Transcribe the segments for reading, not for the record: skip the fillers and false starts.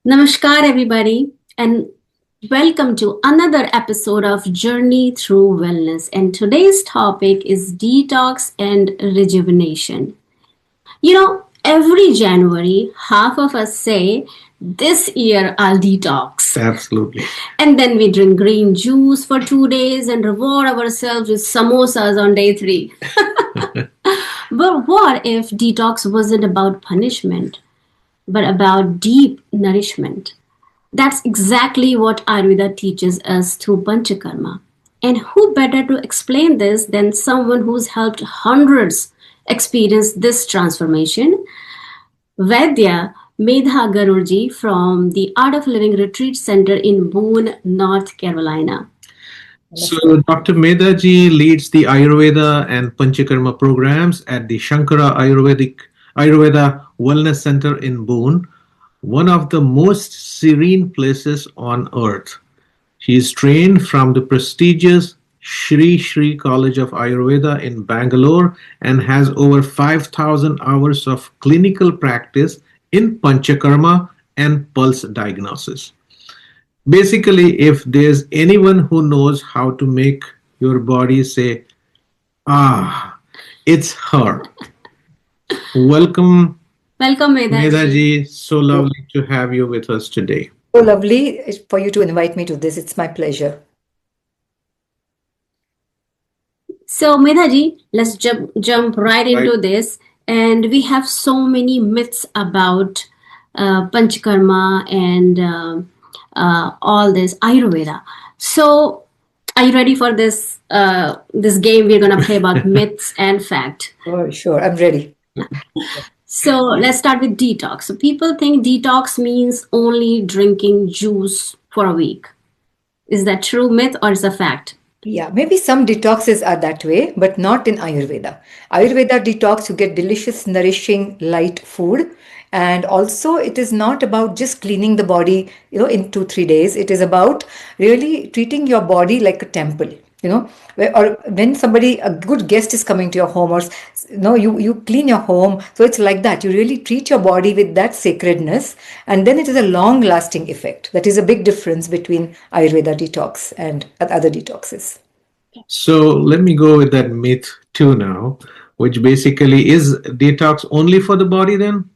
Namaskar, everybody, and welcome to another episode of Journey Through Wellness. And today's topic is detox and rejuvenation. Every January, half of us say, this year I'll detox. Absolutely. And then we drink green juice for 2 days and reward ourselves with samosas on day three. But what if detox wasn't about punishment, but about deep nourishment? That's exactly what Ayurveda teaches us through Panchakarma. And who better to explain this than someone who's helped hundreds experience this transformation? Vaidya Medha Garud from the Art of Living Retreat Center in Boone, North Carolina. So Dr. Medha ji leads the Ayurveda and Panchakarma programs at the Shankara Ayurveda Wellness Center in Boone, one of the most serene places on earth. She is trained from the prestigious Sri College of Ayurveda in Bangalore and has over 5,000 hours of clinical practice in Panchakarma and pulse diagnosis. Basically, if there's anyone who knows how to make your body say, it's her. Welcome, Medha ji. So lovely to have you with us today. So lovely for you to invite me to this. It's my pleasure. So, Medha ji, let's jump right into this. And we have so many myths about Panchakarma and all this Ayurveda. So, are you ready for this game we're going to play about myths and fact? Oh, sure. I'm ready. So let's start with detox. So people think detox means only drinking juice for a week. Is that true myth or is a fact? Yeah, maybe some detoxes are that way, but not in Ayurveda. Ayurveda detox, you get delicious, nourishing, light food. And also it is not about just cleaning the body, in 2-3 days. It is about really treating your body like a temple. Or when a good guest is coming to your home, or you clean your home. So it's like that. You really treat your body with that sacredness, and then it is a long lasting effect. That is a big difference between Ayurveda detox and other detoxes. So let me go with that myth too now, which basically is detox only for the body then?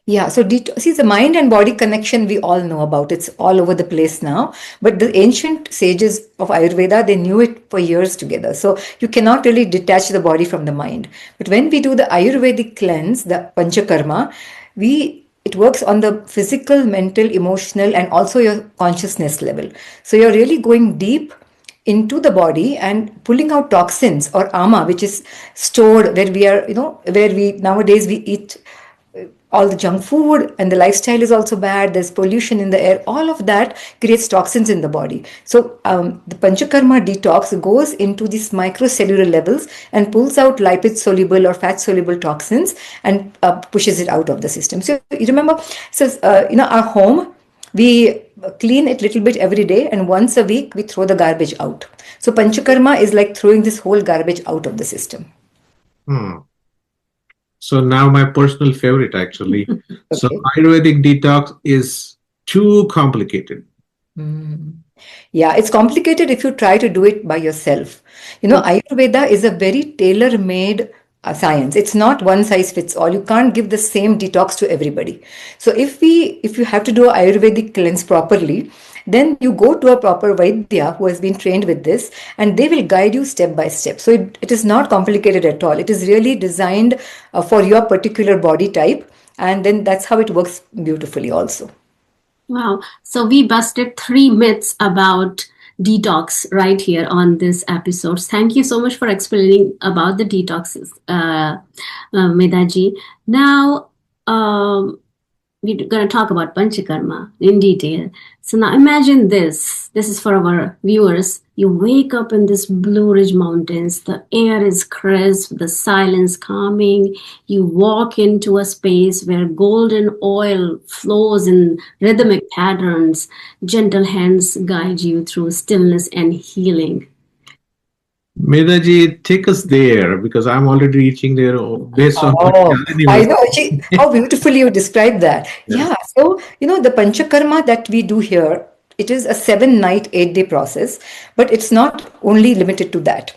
Yeah, so see, the mind and body connection we all know about. It's all over the place now. But the ancient sages of Ayurveda, they knew it for years together. So you cannot really detach the body from the mind. But when we do the Ayurvedic cleanse, the Panchakarma, it works on the physical, mental, emotional, and also your consciousness level. So you're really going deep into the body and pulling out toxins or ama, which is stored where we are, nowadays we eat all the junk food, and the lifestyle is also bad. There's pollution in the air. All of that creates toxins in the body. So the Panchakarma detox goes into these microcellular levels and pulls out lipid soluble or fat soluble toxins and pushes it out of the system. So you remember, our home, we clean it a little bit every day, and once a week we throw the garbage out. So Panchakarma is like throwing this whole garbage out of the system. So now my personal favorite actually. Okay. So Ayurvedic detox is too complicated. Yeah, it's complicated if you try to do it by yourself. Ayurveda is a very tailor-made science. It's not one size fits all. You can't give the same detox to everybody. So if you have to do an Ayurvedic cleanse properly, then you go to a proper Vaidya who has been trained with this, and they will guide you step by step. So it is not complicated at all. It is really designed for your particular body type, and then that's how it works beautifully also. Wow. So we busted 3 myths about detox right here on this episode. Thank you so much for explaining about the detoxes, Medha ji. Now, we're going to talk about Panchakarma in detail. So now imagine this. This is for our viewers. You wake up in this Blue Ridge Mountains. The air is crisp, the silence calming. You walk into a space where golden oil flows in rhythmic patterns. Gentle hands guide you through stillness and healing. Medaji, take us there because I'm already reaching there based on what Oh, Shalini I was know. How beautifully you described that. saying. Yeah. So, the Panchakarma that we do here, it is a 7 night, 8 day process, but it's not only limited to that.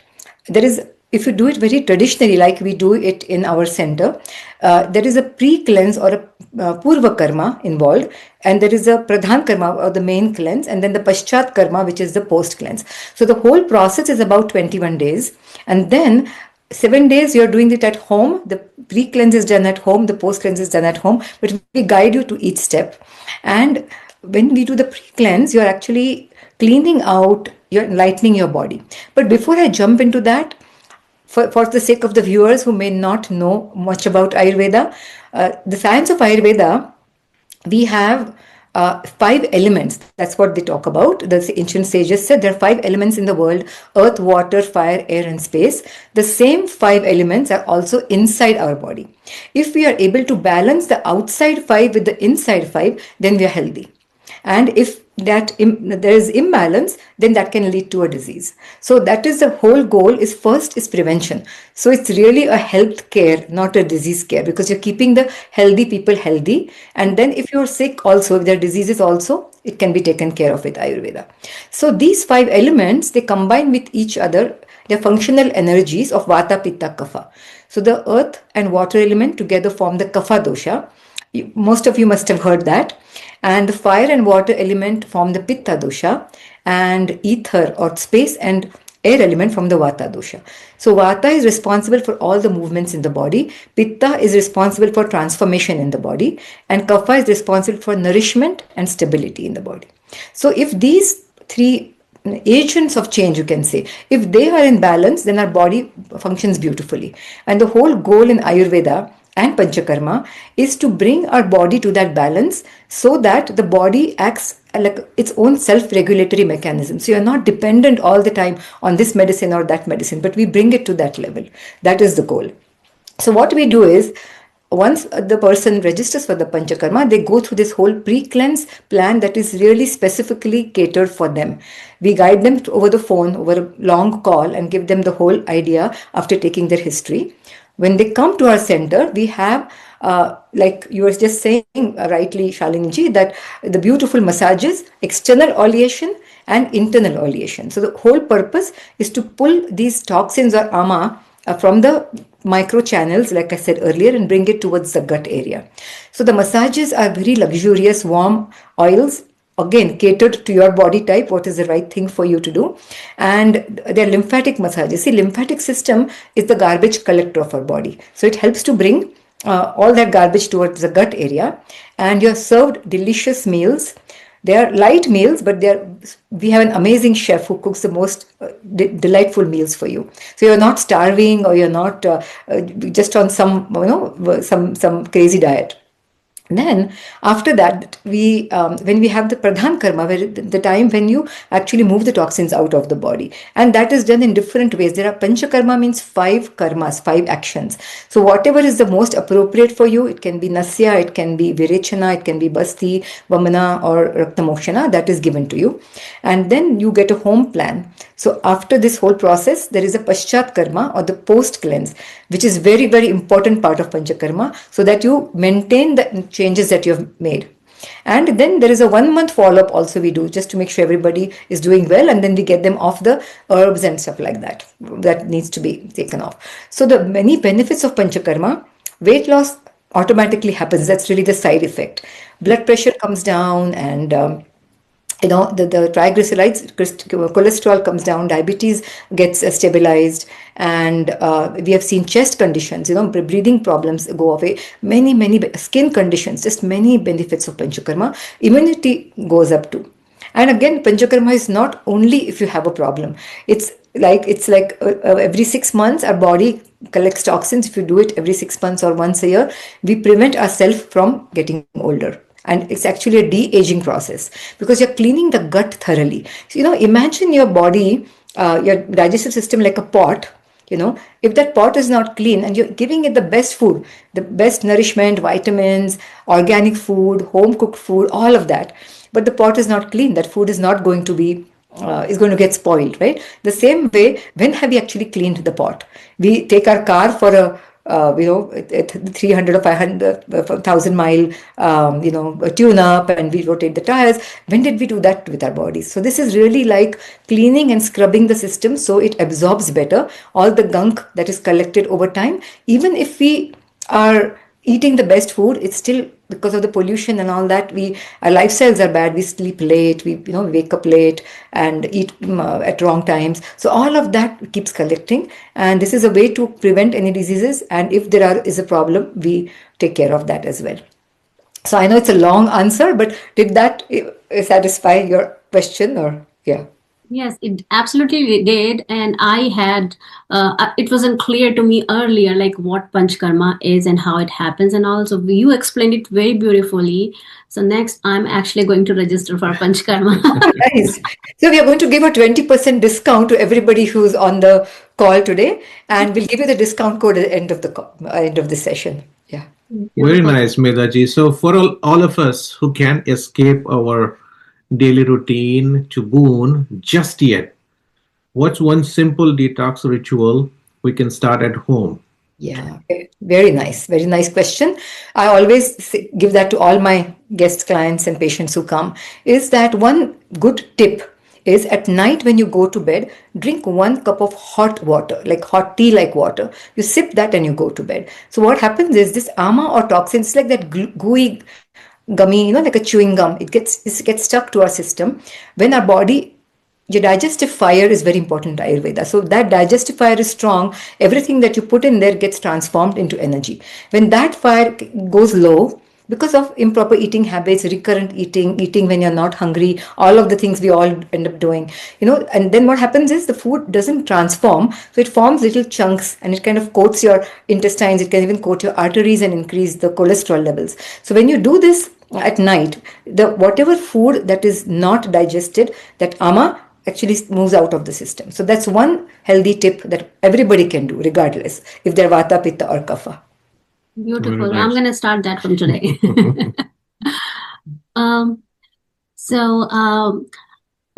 There is, if you do it very traditionally, like we do it in our center, there is a pre-cleanse or a Purva Karma involved, and there is a Pradhan Karma or the main cleanse, and then the Paschat Karma, which is the post cleanse. So the whole process is about 21 days, and then 7 days you're doing it at home. The pre-cleanse is done at home, the post-cleanse is done at home, but we guide you to each step. And when we do the pre-cleanse, you're actually cleaning out, you're enlightening your body. But before I jump into that, for the sake of the viewers who may not know much about Ayurveda, the science of Ayurveda, we have 5 elements. That's what they talk about. The ancient sages said there are 5 elements in the world: earth, water, fire, air, and space. The same 5 elements are also inside our body. If we are able to balance the outside 5 with the inside 5, then we are healthy. And if there is imbalance, then that can lead to a disease. So that is the whole goal. Is first is prevention. So it's really a health care, not a disease care, because you're keeping the healthy people healthy. And then if you're sick also, if there are diseases also, it can be taken care of with Ayurveda. So these 5 elements, they combine with each other. They're functional energies of Vata, Pitta, Kapha. So the earth and water element together form the Kapha dosha. Most of you must have heard that. And the fire and water element form the Pitta dosha, and ether or space and air element from the Vata dosha. So Vata is responsible for all the movements in the body, Pitta is responsible for transformation in the body, and Kapha is responsible for nourishment and stability in the body. So if these 3 agents of change, you can say, if they are in balance, then our body functions beautifully. And the whole goal in Ayurveda and Panchakarma is to bring our body to that balance, so that the body acts like its own self-regulatory mechanism. So you're not dependent all the time on this medicine or that medicine, but we bring it to that level. That is the goal. So what we do is, once the person registers for the Panchakarma, they go through this whole pre-cleanse plan that is really specifically catered for them. We guide them over the phone, over a long call, and give them the whole idea after taking their history. When they come to our center, we have, like you were just saying rightly, Shalini ji, that the beautiful massages, external oleation and internal oleation. So the whole purpose is to pull these toxins or ama from the micro channels, like I said earlier, and bring it towards the gut area. So the massages are very luxurious, warm oils, again catered to your body type, what is the right thing for you to do. And they're lymphatic massages. See, lymphatic system is the garbage collector of our body, so it helps to bring all that garbage towards the gut area. And you're served delicious meals. They are light meals, but we have an amazing chef who cooks the most delightful meals for you. So you're not starving, or you're not just on some some crazy diet. Then after that, when we have the Pradhan Karma, where the time when you actually move the toxins out of the body, and that is done in different ways. There are Panchakarma, means 5 karmas, 5 actions. So whatever is the most appropriate for you, it can be Nasya, it can be Virechana, it can be Basti, Vamana, or Raktamokshana, that is given to you. And then you get a home plan. So after this whole process, there is a Paschat Karma, or the post cleanse, which is very, very important part of Panchakarma, so that you maintain the changes that you have made. And then there is a 1 month follow-up also we do, just to make sure everybody is doing well, and then we get them off the herbs and stuff like that needs to be taken off. So the many benefits of Panchakarma: weight loss automatically happens. That's really the side effect. Blood pressure comes down, and the triglycerides, cholesterol comes down, diabetes gets stabilized, and we have seen chest conditions, breathing problems go away, many skin conditions, just many benefits of Panchakarma. Immunity goes up too. And again, Panchakarma is not only if you have a problem. It's like every 6 months our body collects toxins. If you do it every 6 months or once a year, we prevent ourselves from getting older. And it's actually a de-aging process, because you're cleaning the gut thoroughly. So, imagine your body, your digestive system like a pot. If that pot is not clean, and you're giving it the best food, the best nourishment, vitamins, organic food, home cooked food, all of that, but the pot is not clean, that food is not going to be is going to get spoiled, right? The same way, when have we actually cleaned the pot? We take our car for a 300 or 500 1,000 mile a tune up, and we rotate the tires. When did we do that with our bodies? So this is really like cleaning and scrubbing the system so it absorbs better all the gunk that is collected over time. Even if we are eating the best food, it's still because of the pollution and all that, our lifestyles are bad. We sleep late, we wake up late and eat at wrong times. So all of that keeps collecting, and this is a way to prevent any diseases. And if is a problem, we take care of that as well. So I know it's a long answer, but did that satisfy your question? Or yeah? Yes, it absolutely did. And I had, it wasn't clear to me earlier, like what Panchakarma is and how it happens. And also, you explained it very beautifully. So, next, I'm actually going to register for Panchakarma. Nice. So, we are going to give a 20% discount to everybody who's on the call today, and we'll give you the discount code at the end of the session. Yeah. Very nice, Medha. So for all of us who can't escape our daily routine to Boon just yet, what's one simple detox ritual we can start at home? Yeah, very nice question. I always give that to all my guest clients and patients who come, is that one good tip is at night when you go to bed, drink 1 cup of hot water, like hot tea like water. You sip that and you go to bed. So what happens is this ama or toxin, it's like that gooey gummy, like a chewing gum. It gets stuck to our system. When our body, your digestive fire is very important in Ayurveda. So that digestive fire is strong. Everything that you put in there gets transformed into energy. When that fire goes low, because of improper eating habits, recurrent eating when you're not hungry, all of the things we all end up doing, and then what happens is the food doesn't transform. So it forms little chunks and it kind of coats your intestines. It can even coat your arteries and increase the cholesterol levels. So when you do this at night, the whatever food that is not digested, that ama actually moves out of the system. So that's one healthy tip that everybody can do, regardless if they're vata, pitta, or kapha. Beautiful. Nice. I'm going to start that from today.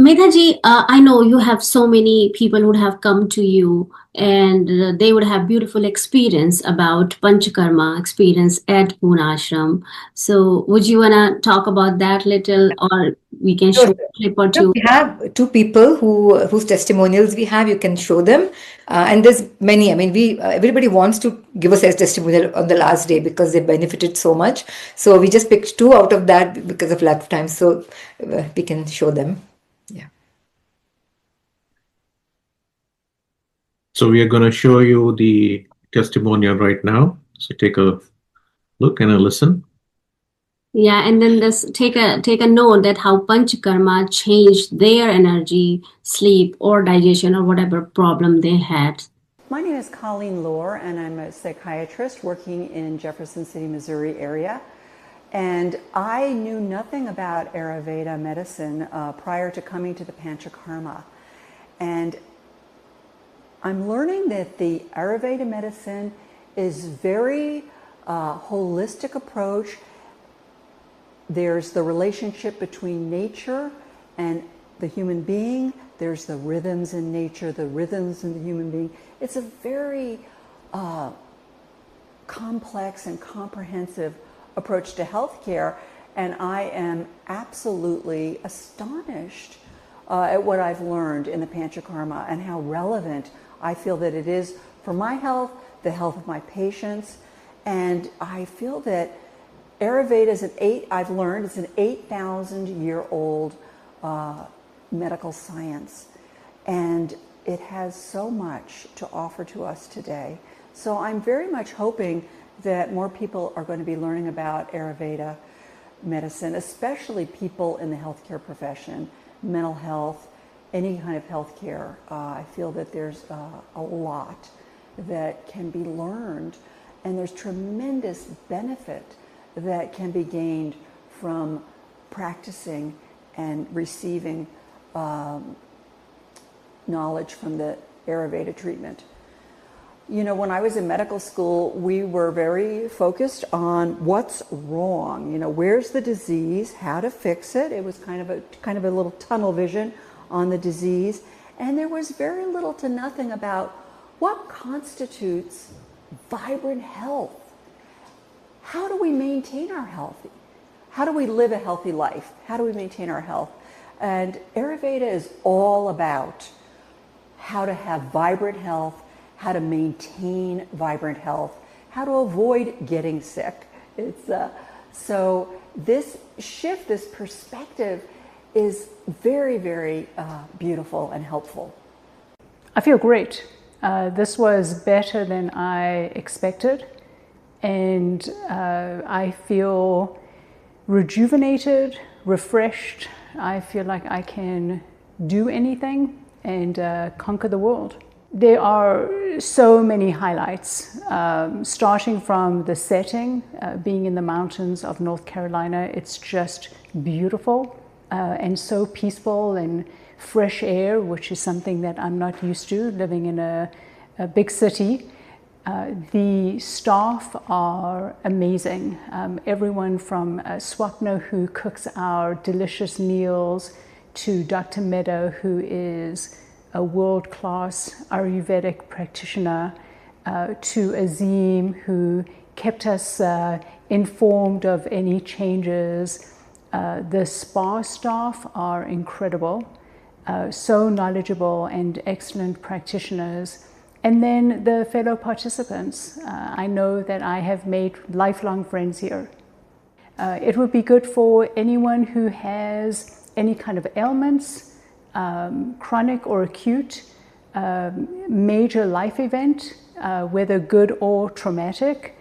Medha, I know you have so many people who have come to you and they would have beautiful experience about Panchakarma experience at Poon Ashram. So would you want to talk about that little, or we can show a clip or two? We have 2 people whose testimonials we have. You can show them. And there's many. I mean, everybody wants to give us a testimonial on the last day because they benefited so much. So we just picked 2 out of that because of lack of time. So we can show them. Yeah. So we are going to show you the testimonial right now. So take a look and a listen. Yeah, and then take a note that how Panchakarma changed their energy, sleep, or digestion, or whatever problem they had. My name is Colleen Lohr, and I'm a psychiatrist working in Jefferson City, Missouri area. And I knew nothing about Ayurveda medicine prior to coming to the Panchakarma. And I'm learning that the Ayurveda medicine is very holistic approach. There's the relationship between nature and the human being. There's the rhythms in nature, the rhythms in the human being. It's a very complex and comprehensive approach to healthcare, and I am absolutely astonished at what I've learned in the Panchakarma and how relevant I feel that it is for my health, the health of my patients, and I feel that Ayurveda is I've learned it's an 8,000-year-old medical science, and it has so much to offer to us today. So I'm very much hoping that more people are going to be learning about Ayurveda medicine, especially people in the healthcare profession, mental health, any kind of healthcare. I feel that there's a lot that can be learned, and there's tremendous benefit that can be gained from practicing and receiving knowledge from the Ayurveda treatment. You know, when I was in medical school, we were very focused on what's wrong. You know, where's the disease, how to fix it. It was kind of a little tunnel vision on the disease, and there was very little to nothing about what constitutes vibrant health. How do we maintain our health? How do we live a healthy life? How do we maintain our health? And Ayurveda is all about how to have vibrant health, how to maintain vibrant health, how to avoid getting sick. So this shift, this perspective is very, very beautiful and helpful. I feel great. This was better than I expected, and I feel rejuvenated, refreshed. I feel like I can do anything and conquer the world. There are so many highlights, starting from the setting, being in the mountains of North Carolina. It's just beautiful and so peaceful, and fresh air, which is something that I'm not used to living in a big city. The staff are amazing. Everyone from Swapna, who cooks our delicious meals, to Dr. Medha, who is a world-class Ayurvedic practitioner, to Azim, who kept us informed of any changes. The spa staff are incredible, so knowledgeable and excellent practitioners. And then the fellow participants. I know that I have made lifelong friends here. It would be good for anyone who has any kind of ailments, chronic or acute, major life event, whether good or traumatic,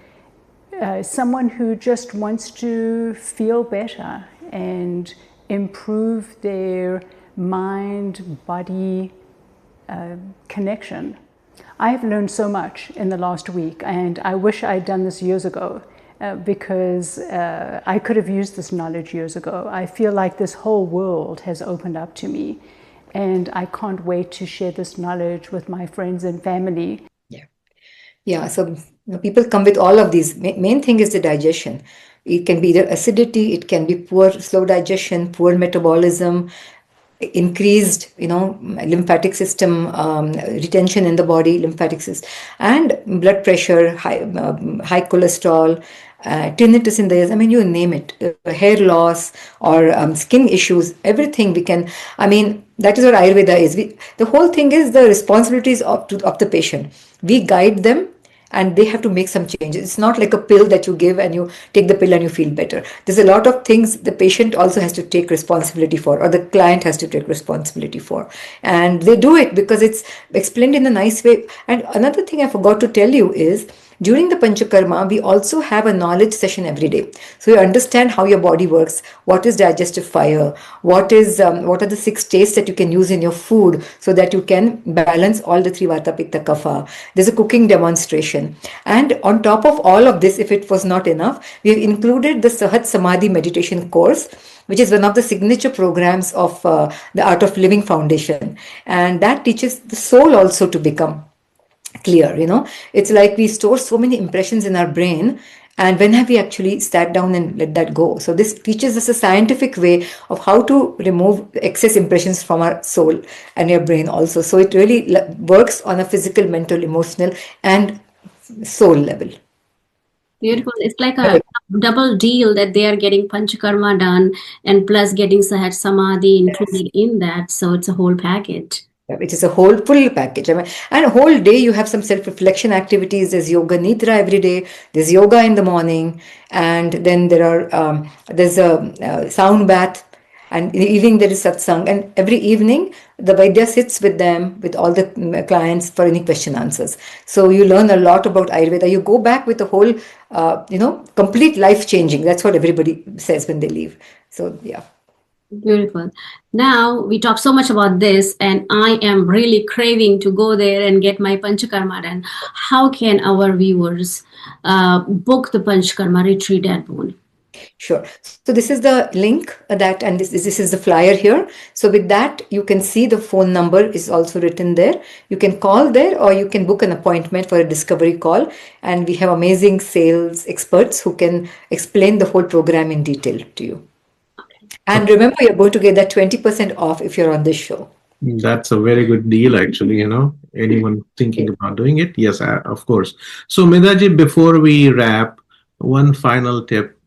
someone who just wants to feel better and improve their mind-body connection. I have learned so much in the last week, and I wish I had done this years ago, because I could have used this knowledge years ago. I feel like this whole world has opened up to me, and I can't wait to share this knowledge with my friends and family. Yeah, so people come with all of these. Main thing is the digestion. It can be either acidity, it can be poor, slow digestion, poor metabolism, increased, lymphatic system, retention in the body, lymphatic system, and blood pressure, high cholesterol, tinnitus in the ears. I mean, you name it, hair loss or skin issues, everything we can. I mean, that is what Ayurveda is. The whole thing is the responsibilities of the patient. We guide them, and they have to make some changes. It's not like a pill that you give and you take the pill and you feel better. There's a lot of things the patient also has to take responsibility for, or the client has to take responsibility for. And they do it because it's explained in a nice way. And another thing I forgot to tell you is, during the Panchakarma, we also have a knowledge session every day. So you understand how your body works, what is digestive fire, what are the 6 tastes that you can use in your food so that you can balance all the 3 Vata, Pitta, Kapha. There's a cooking demonstration. And on top of all of this, if it was not enough, we have included the Sahat Samadhi meditation course, which is one of the signature programs of the Art of Living Foundation. And that teaches the soul also to become clear. It's like we store so many impressions in our brain, and when have we actually sat down and let that go? So this teaches us a scientific way of how to remove excess impressions from our soul and your brain also. So it really works on a physical, mental, emotional, and soul level. Beautiful. It's like a double deal that they are getting Panchakarma done and plus getting Sahat Samadhi included in that. So it's a whole package. It is a whole full package. And a whole day you have some self-reflection activities. There's yoga nidra every day. There's yoga in the morning, and then there's a sound bath, and in the evening there is satsang. And every evening the Vaidya sits with them, with all the clients, for any question answers. So you learn a lot about Ayurveda. You go back with a whole, complete life changing. That's what everybody says when they leave. So yeah. Beautiful. Now we talk so much about this, and I am really craving to go there and get my Panchakarma done. How can our viewers book the Panchakarma retreat at Boon? Sure. So this is the link and this is the flyer here. So with that, you can see the phone number is also written there. You can call there, or you can book an appointment for a discovery call. And we have amazing sales experts who can explain the whole program in detail to you. And remember, you're going to get that 20% off if you're on this show. That's a very good deal, actually. Anyone thinking about doing it? Yes, of course. So, Medaji, before we wrap, one final tip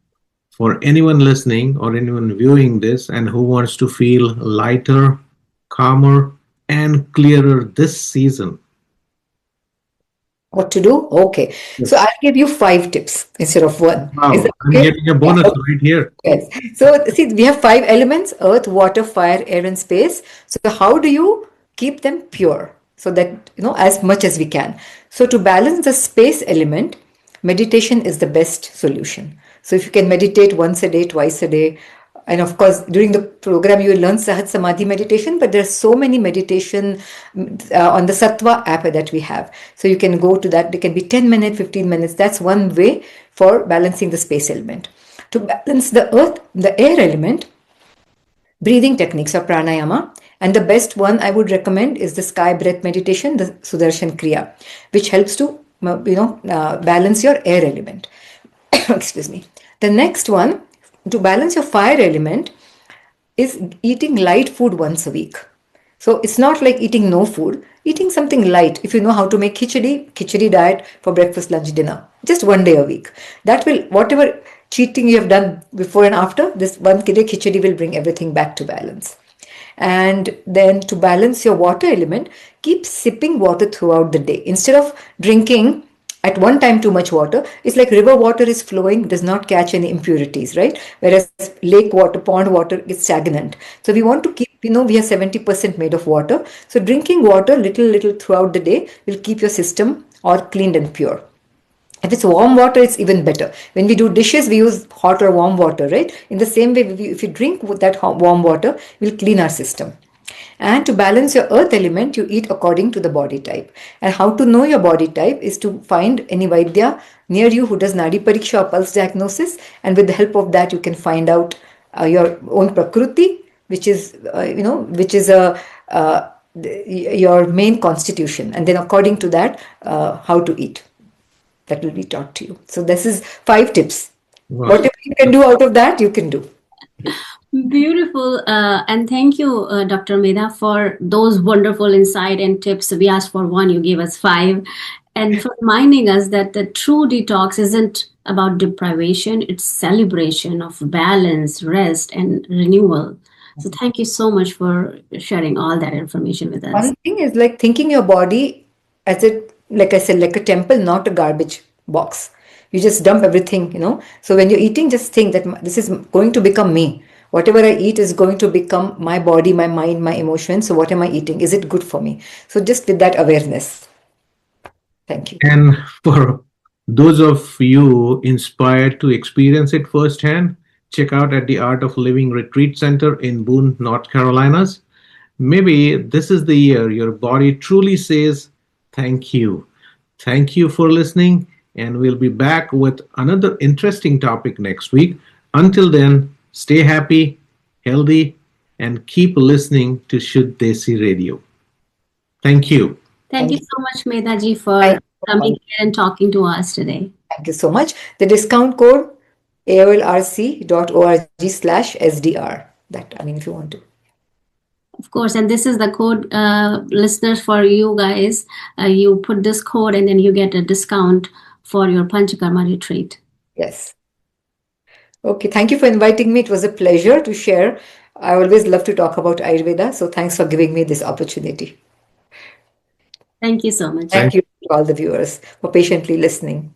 for anyone listening or anyone viewing this and who wants to feel lighter, calmer, and clearer this season. What to do? Okay. So Yes. I'll give you 5 tips instead of one. Is Wow, that I'm okay? getting a bonus right here. Yes. So see, we have 5 elements: earth, water, fire, air, and space. So how do you keep them pure? So that, as much as we can. So to balance the space element, meditation is the best solution. So if you can meditate once a day, twice a day, and of course during the program you will learn Sahaj Samadhi meditation, but there are so many meditation on the Sattva app that we have. So you can go to that. They can be 10 minutes, 15 minutes. That's one way for balancing the space element. To balance the earth, the air element, breathing techniques or pranayama. And the best one I would recommend is the sky breath meditation, the Sudarshan Kriya, which helps to balance your air element. Excuse me. The next one, to balance your fire element, is eating light food once a week. So it's not like eating no food, eating something light. If you know how to make khichdi diet for breakfast, lunch, dinner, just one day a week. That will, whatever cheating you have done before and after, this one day khichdi will bring everything back to balance. And then to balance your water element, keep sipping water throughout the day. Instead of drinking at one time too much water, it's like river water is flowing, does not catch any impurities, right? Whereas lake water, pond water is stagnant. So we want to keep, we are 70% made of water. So drinking water little throughout the day will keep your system all cleaned and pure. If it's warm water, it's even better. When we do dishes, we use hot or warm water, right? In the same way, if you drink that warm water, we'll clean our system. And to balance your earth element, you eat according to the body type. And how to know your body type is to find any Vaidya near you who does Nadi Pariksha or pulse diagnosis. And with the help of that, you can find out your own Prakruti, which is, your main constitution. And then according to that, how to eat. That will be taught to you. So this is 5 tips. Wow. Whatever you can do out of that, you can do. Beautiful. And thank you, Dr. Medha, for those wonderful insight and tips. We asked for one, you gave us 5. And for reminding us that the true detox isn't about deprivation, it's celebration of balance, rest, and renewal. So thank you so much for sharing all that information with us. One thing is like thinking your body as like I said, like a temple, not a garbage box. You just dump everything, So when you're eating, just think that this is going to become me. Whatever I eat is going to become my body, my mind, my emotions. So what am I eating? Is it good for me? So just with that awareness. Thank you. And for those of you inspired to experience it firsthand, check out at the Art of Living Retreat Center in Boone, North Carolinas. Maybe this is the year your body truly says, thank you. Thank you for listening, and we'll be back with another interesting topic next week. Until then, stay happy, healthy, and keep listening to Shuddh Desi Radio. Thank you. Thank you so much, Medha ji, for coming here and talking to us today. Thank you so much. The discount code aolrc.org/SDR. If you want to. Of course, and this is the code, listeners, for you guys. You put this code and then you get a discount for your Panchakarma retreat. Yes. Okay, thank you for inviting me. It was a pleasure to share. I always love to talk about Ayurveda, so thanks for giving me this opportunity. Thank you so much. Thank you to all the viewers for patiently listening.